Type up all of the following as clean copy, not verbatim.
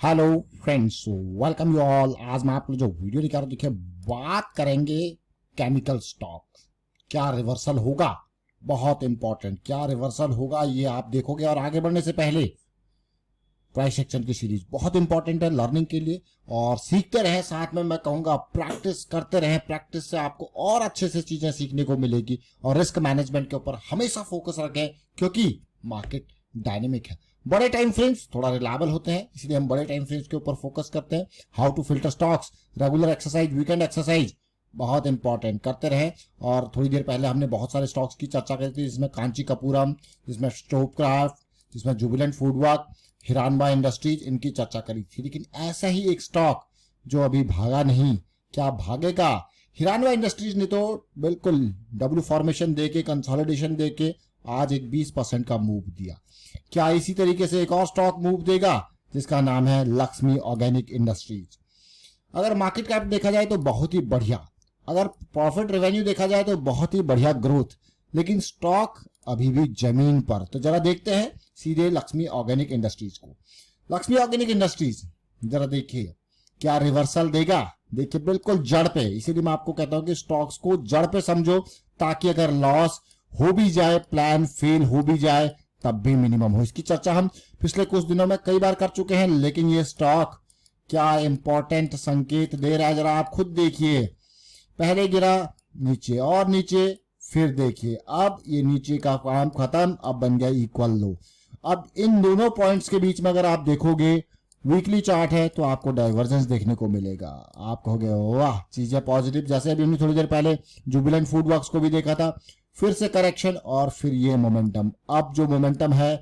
Hello friends, welcome you all. आज मैं आपको जो वीडियो दिखा रहा हूँ, देखिए बात करेंगे केमिकल स्टॉक। क्या रिवर्सल होगा, बहुत इंपॉर्टेंट। क्या रिवर्सल होगा ये आप देखोगे। और आगे बढ़ने से पहले प्राइस एक्शन की सीरीज बहुत इंपॉर्टेंट है लर्निंग के लिए, और सीखते रहें। साथ में मैं कहूंगा प्रैक्टिस करते रहें। प्रैक्टिस से आपको और अच्छे से चीजें सीखने को मिलेगी। और रिस्क मैनेजमेंट के ऊपर हमेशा फोकस रखें, क्योंकि मार्केट डायनेमिक है। बड़े टाइम फ्रेम्स थोड़ा रिलायबल होते हैं, इसलिए हम बड़े टाइम फ्रेम्स के ऊपर फोकस करते हैं। How to filter stocks, regular exercise, weekend exercise बहुत इंपॉर्टेंट करते रहे। और थोड़ी देर पहले हमने बहुत सारे स्टॉक्स की चर्चा करी थी, जिसमें कांची कपूरम, जिसमें स्टोवक्राफ्ट, जिसमें जुबिलेंट फूडवर्क, हिरानबा इंडस्ट्रीज, इनकी चर्चा करी थी। लेकिन ऐसा ही एक स्टॉक जो अभी भागा नहीं, क्या भागेगा? हिरानबा इंडस्ट्रीज ने तो बिल्कुल डब्ल्यू फॉर्मेशन देके, कंसोलिडेशन देके आज एक 20% का मूव दिया। क्या इसी तरीके से एक और स्टॉक मूव देगा, जिसका नाम है लक्ष्मी ऑर्गेनिक इंडस्ट्रीज? अगर मार्केट कैप देखा जाए तो बहुत ही बढ़िया, अगर प्रॉफिट रेवेन्यू देखा जाए तो बहुत ही बढ़िया ग्रोथ, लेकिन स्टॉक अभी भी जमीन पर। तो जरा देखते हैं सीधे लक्ष्मी ऑर्गेनिक इंडस्ट्रीज को। लक्ष्मी ऑर्गेनिक इंडस्ट्रीज जरा देखिए, क्या रिवर्सल देगा? देखिए बिल्कुल जड़ पे। इसीलिए मैं आपको कहता हूं कि स्टॉक्स को जड़ पे समझो, ताकि अगर लॉस हो भी जाए, प्लान फेल हो भी जाए, तब भी मिनिमम हो। इसकी चर्चा हम पिछले कुछ दिनों में कई बार कर चुके हैं। लेकिन ये स्टॉक क्या इंपॉर्टेंट संकेत दे रहा है, जरा आप खुद देखिए। पहले गिरा नीचे और नीचे, फिर देखिए अब ये नीचे का काम खत्म, अब बन गया इक्वल लो। अब इन दोनों पॉइंट्स के बीच में अगर आप देखोगे, वीकली चार्ट है, तो आपको डाइवर्जेंस देखने को मिलेगा। आप कहोगे वाह चीजें पॉजिटिव। जैसे अभी हमने थोड़ी देर पहले जुबिलेंट फूडवर्क्स को भी देखा था, फिर से करेक्शन और फिर ये मोमेंटम। अब जो मोमेंटम है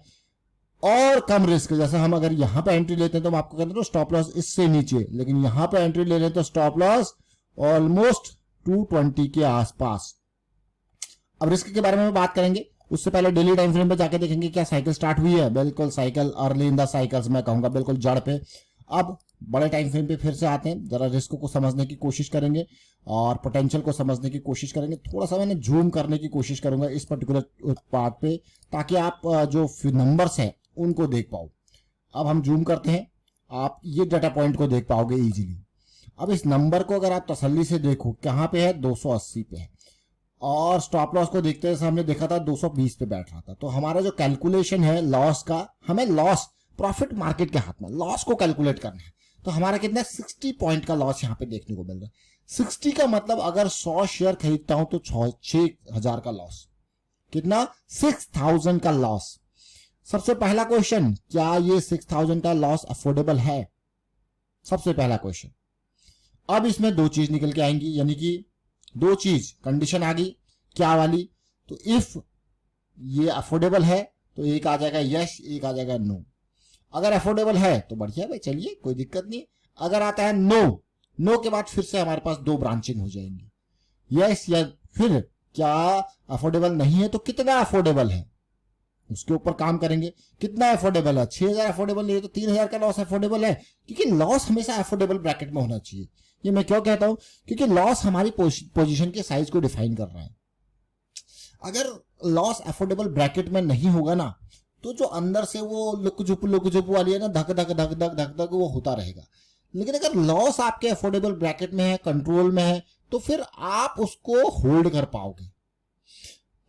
और कम रिस्क, जैसे हम अगर यहां पे एंट्री लेते हैं तो हम आपको कहते हैं स्टॉप लॉस इससे नीचे, लेकिन यहां पे एंट्री ले लेते तो स्टॉप लॉस ऑलमोस्ट 220 के आसपास। अब रिस्क के बारे में बात करेंगे, उससे पहले डेली टाइम फ्रेम पे जाके देखेंगे क्या साइकिल स्टार्ट हुई है। बिल्कुल cycle early in the cycles, मैं कहूंगा बिल्कुल जड़ पे। अब बड़े टाइम फ्रेम पे फिर से आते हैं, जरा रिस्क को समझने की कोशिश करेंगे और पोटेंशियल को समझने की कोशिश करेंगे। थोड़ा सा मैंने जूम करने की कोशिश करूंगा इस पर्टिकुलर पार्ट पे, ताकि आप जो नंबर्स हैं उनको देख पाओ। अब हम जूम करते हैं, आप ये डाटा पॉइंट को देख पाओगे इजीली। अब इस नंबर को अगर आप तसल्ली से देखो, कहां पे है? 280 पे है। और स्टॉप लॉस को देखते हैं, हमने देखा था 220 पे बैठ रहा था। तो हमारा जो कैलकुलेशन है लॉस का, हमें लॉस, प्रॉफिट मार्केट के हाथ में, लॉस को कैलकुलेट करना है। तो हमारा कितना 60 पॉइंट का लॉस यहाँ पे देखने को मिल रहा है। 60 का मतलब अगर 100 शेयर खरीदता हूं तो 6,000 का लॉस। कितना? 6,000 का लॉस। सबसे पहला क्वेश्चन, क्या ये 6,000 का लॉस अफोर्डेबल है? सबसे पहला क्वेश्चन। अब इसमें दो चीज निकल के आएंगी, यानी कि दो चीज कंडीशन आ गई। क्या वाली? तो इफ ये अफोर्डेबल है तो एक आ जाएगा यस, एक आ जाएगा नो। अगर अफोर्डेबल है तो बढ़िया भाई, चलिए कोई दिक्कत नहीं। अगर आता है नो, नो के बाद फिर से हमारे पास दो ब्रांचिंग हो जाएंगी, यस या फिर क्या अफोर्डेबल नहीं है तो कितना अफोर्डेबल है, उसके ऊपर काम करेंगे। कितना अफोर्डेबल है? 6,000 अफोर्डेबल नहीं है तो 3,000 का लॉस अफोर्डेबल है, क्योंकि लॉस हमेशा अफोर्डेबल ब्रैकेट में होना चाहिए। ये मैं क्यों कहता हूं? क्योंकि लॉस हमारी पोजीशन के साइज को डिफाइन कर रहा है। अगर लॉस अफोर्डेबल ब्रैकेट में नहीं होगा ना, तो जो अंदर से वो लुक वाली है ना, धक धक धक धक धक धक, वो होता रहेगा। लेकिन अगर लॉस आपके अफोर्डेबल ब्रैकेट में है, कंट्रोल में है, तो फिर आप उसको होल्ड कर पाओगे।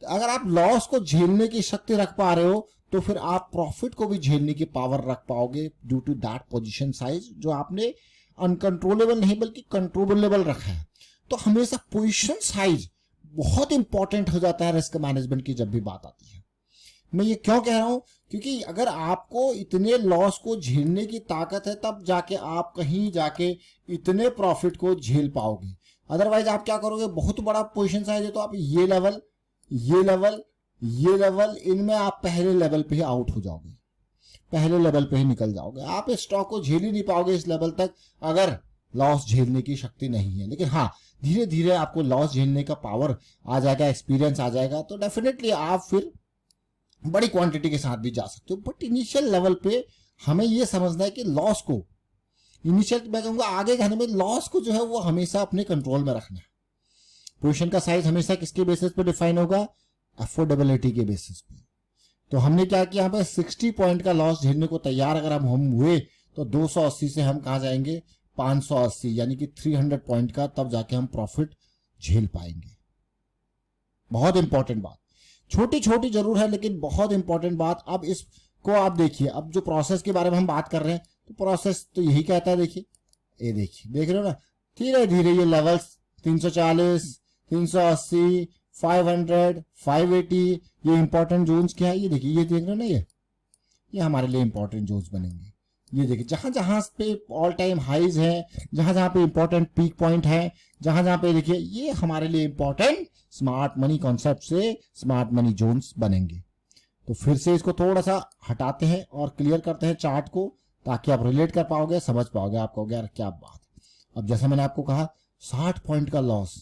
अगर आप लॉस को झेलने की शक्ति रख पा रहे हो, तो फिर आप प्रॉफिट को भी झेलने की पावर रख पाओगे, due to that position size जो आपने अनकंट्रोलेबल नहीं बल्कि कंट्रोलेबल रखा है। तो हमेशा पोजीशन साइज बहुत इंपॉर्टेंट हो जाता है रिस्क मैनेजमेंट की जब भी बात आती है। मैं ये क्यों कह रहा हूं? क्योंकि अगर आपको इतने लॉस को झेलने की ताकत है, तब जाके आप कहीं जाके इतने प्रॉफिट को झेल पाओगे। अदरवाइज आप क्या करोगे? बहुत बड़ा पोजीशन साइज है तो आप ये लेवल, ये लेवल, ये लेवल, इनमें आप पहले लेवल पे ही आउट हो जाओगे, पहले लेवल पे ही निकल जाओगे। आप इस स्टॉक को झेल ही नहीं पाओगे इस लेवल तक, अगर लॉस झेलने की शक्ति नहीं है। लेकिन हाँ, धीरे धीरे आपको लॉस झेलने का पावर आ जाएगा, एक्सपीरियंस आ जाएगा, तो डेफिनेटली आप फिर बड़ी क्वांटिटी के साथ भी जा सकते हो। बट इनिशियल लेवल पे हमें यह समझना है कि लॉस को, इनिशियल मैं कहूंगा आगे जाने में, लॉस को जो है वो हमेशा अपने कंट्रोल में रखना है। पोजीशन का साइज हमेशा किसके बेसिस पे डिफाइन होगा? अफोर्डेबिलिटी के बेसिस पे। तो हमने क्या किया, यहाँ पे 60 पॉइंट का लॉस झेलने को तैयार अगर हम हुए, तो 280 से हम कहाँ जाएंगे 580, यानी कि 300 पॉइंट का, तब जाके हम प्रॉफिट झेल पाएंगे। बहुत इंपॉर्टेंट बात, छोटी छोटी जरूर है लेकिन बहुत इंपॉर्टेंट बात। अब इसको आप देखिए, अब जो प्रोसेस के बारे में हम बात कर रहे हैं तो प्रोसेस तो यही कहता है, देखिए ये देखिए, देख रहे हो ना, धीरे धीरे ये लेवल्स 340, 380, 500, 580, ये इंपॉर्टेंट जोन्स क्या है, ये देखिए, ये देख रहे हो ना, ये हमारे लिए इंपॉर्टेंट जोन्स बनेंगे। ये देखिए जहां जहां पे ऑल टाइम हाइज है, जहां जहां पे इंपॉर्टेंट पीक पॉइंट है, जहां जहां पे देखिए, ये हमारे लिए इंपॉर्टेंट स्मार्ट मनी कॉन्सेप्ट से स्मार्ट मनी जोन्स बनेंगे। तो फिर से इसको थोड़ा सा हटाते हैं और क्लियर करते हैं चार्ट को, ताकि आप रिलेट कर पाओगे, समझ पाओगे, आप कहोगे यार क्या बात। अब जैसा मैंने आपको कहा 60 पॉइंट का लॉस,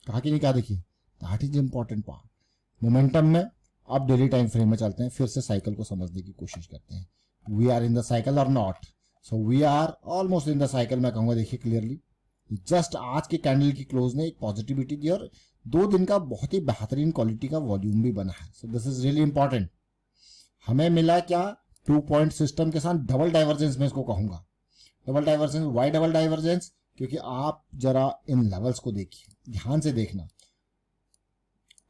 कहा कि नहीं कहा, देखिए that is important part momentum में। अब डेली टाइम फ्रेम में चलते हैं, फिर से साइकिल को समझने की कोशिश करते हैं। We are in the cycle or not, so we are almost in the cycle. मैं कहूंगा देखिए क्लियरली, जस्ट आज के कैंडल की क्लोज ने एक पॉजिटिविटी दी और 2 दिन का बहुत ही बेहतरीन क्वालिटी का वॉल्यूम भी बना है। So this is really important. हमें मिला क्या, 2 पॉइंट सिस्टम के साथ डबल डाइवर्जेंस में इसको कहूंगा। Double divergence, why double divergence, क्योंकि आप जरा इन लेवल्स को देखिए, ध्यान से देखना।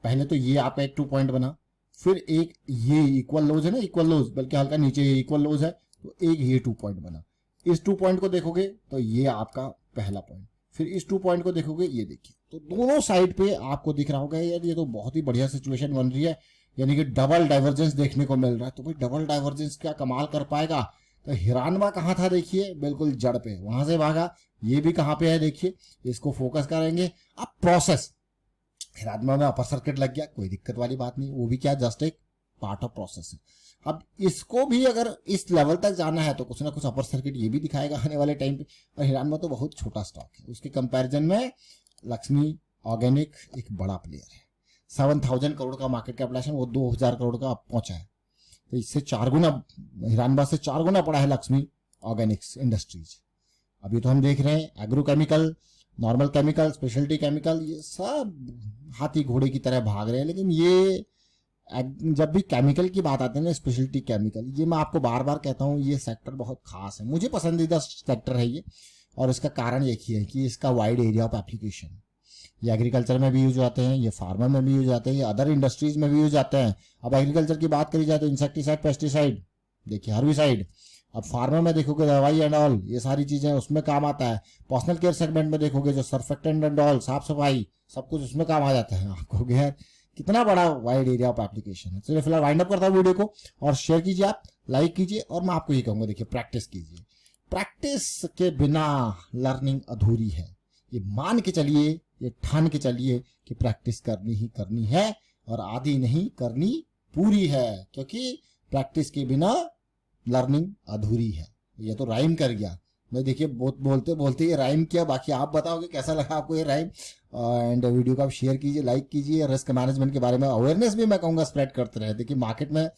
पहले तो ये आपका एक 2 पॉइंट बना, फिर एक ये इक्वल लोज है ना, इक्वल लोज, बल्कि हल्का नीचे ये इक्वल लोज है, तो एक ये 2 पॉइंट बना। इस 2 पॉइंट को देखोगे तो ये आपका पहला पॉइंट, फिर इस 2 पॉइंट को देखोगे, ये देखिए, तो दोनों साइड पे आपको दिख रहा होगा यार ये तो बहुत ही बढ़िया सिचुएशन बन रही है, यानी कि डबल डाइवर्जेंस देखने को मिल रहा है। तो भाई डबल डाइवर्जेंस क्या कमाल कर पाएगा। तो हिरानवा कहाँ था, देखिए बिल्कुल जड़ पे, वहां से भागा। ये भी कहाँ पे है, देखिए, इसको फोकस करेंगे। अब प्रोसेस, हिरानवा में अपर सर्किट लग गया, कोई दिक्कत वाली बात नहीं, वो भी क्या जस्ट एक पार्ट ऑफ प्रोसेस है। अब इसको भी अगर इस लेवल तक जाना है तो कुछ ना कुछ अपर सर्किट ये भी दिखाएगा आने वाले टाइम पे। और हिरानवा तो बहुत छोटा स्टॉक है, उसके कंपैरिजन में लक्ष्मी ऑर्गेनिक एक बड़ा प्लेयर है। 7000 करोड़ का मार्केट कैपिटलाइजेशन, वो 2000 करोड़ का पहुंचा है। तो इससे 4 गुना, हिरानवा से 4 गुना पड़ा है लक्ष्मी ऑर्गेनिक्स इंडस्ट्रीज। अभी तो हम देख रहे हैं agrochemical, normal chemical, speciality chemical, ये सब हाथी घोड़े की तरह भाग रहे हैं। लेकिन ये जब भी केमिकल की बात आती है ना, स्पेशलिटी केमिकल, ये मैं आपको बार बार कहता हूँ, ये सेक्टर बहुत खास है, मुझे पसंदीदा सेक्टर है ये। और इसका कारण एक ही है कि इसका वाइड एरिया ऑफ एप्लीकेशन, ये एग्रीकल्चर में भी यूज आते हैं, ये फार्मा में भी यूज आते हैं, ये अदर इंडस्ट्रीज में भी यूज आते हैं। अब एग्रीकल्चर की बात करी जाए तो इंसेक्टिसाइड, पेस्टिसाइड, देखिए हर्बिसाइड। अब फार्मा में देखोगे दवाई एंड ऑल, ये सारी चीजें उसमें काम आता है। पर्सनल केयर सेगमेंट में देखोगे जो सर्फेक्टेंट एंड ऑल, साफ सफाई, सब कुछ उसमें काम आ जाता है। आपको यार कितना बड़ा वाइड एरिया ऑफ एप्लीकेशन है। चलिए फिलहाल वाइंड अप करता हूँ वीडियो को, और शेयर कीजिए, आप लाइक कीजिए, और मैं आपको ये कहूंगा देखिए प्रैक्टिस कीजिए। प्रैक्टिस के बिना लर्निंग अधूरी है। ये मान के चलिए, ये ठान के चलिए कि प्रैक्टिस करनी ही करनी है, और आधी नहीं करनी पूरी है, क्योंकि प्रैक्टिस के बिना लर्निंग अधूरी है। ये तो राइम कर गया मैं, देखिए बोलते बोलते ये राइम किया। बाकी आप बताओगे कैसा लगा आपको ये राइम। एंड वीडियो को आप शेयर कीजिए, लाइक कीजिए। रिस्क मैनेजमेंट के बारे में अवेयरनेस भी मैं कहूँगा स्प्रेड करते रहे। देखिए मार्केट में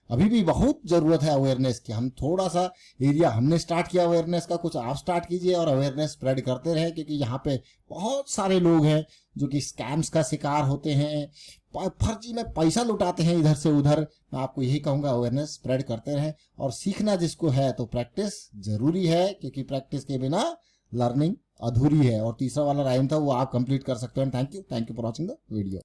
अभी भी बहुत जरूरत है अवेयरनेस की। हम थोड़ा सा एरिया हमने स्टार्ट किया अवेयरनेस का, कुछ आप स्टार्ट कीजिए और अवेयरनेस स्प्रेड करते रहे, क्योंकि यहाँ पे बहुत सारे लोग हैं जो कि स्कैम्स का शिकार होते हैं, फर्जी में पैसा लुटाते हैं इधर से उधर। मैं आपको यही कहूंगा अवेयरनेस स्प्रेड करते रहें, और सीखना जिसको है तो प्रैक्टिस जरूरी है, क्योंकि प्रैक्टिस के बिना लर्निंग अधूरी है। और तीसरा वाला राइम था वो आप कंप्लीट कर सकते हैं। Thank you for watching the video.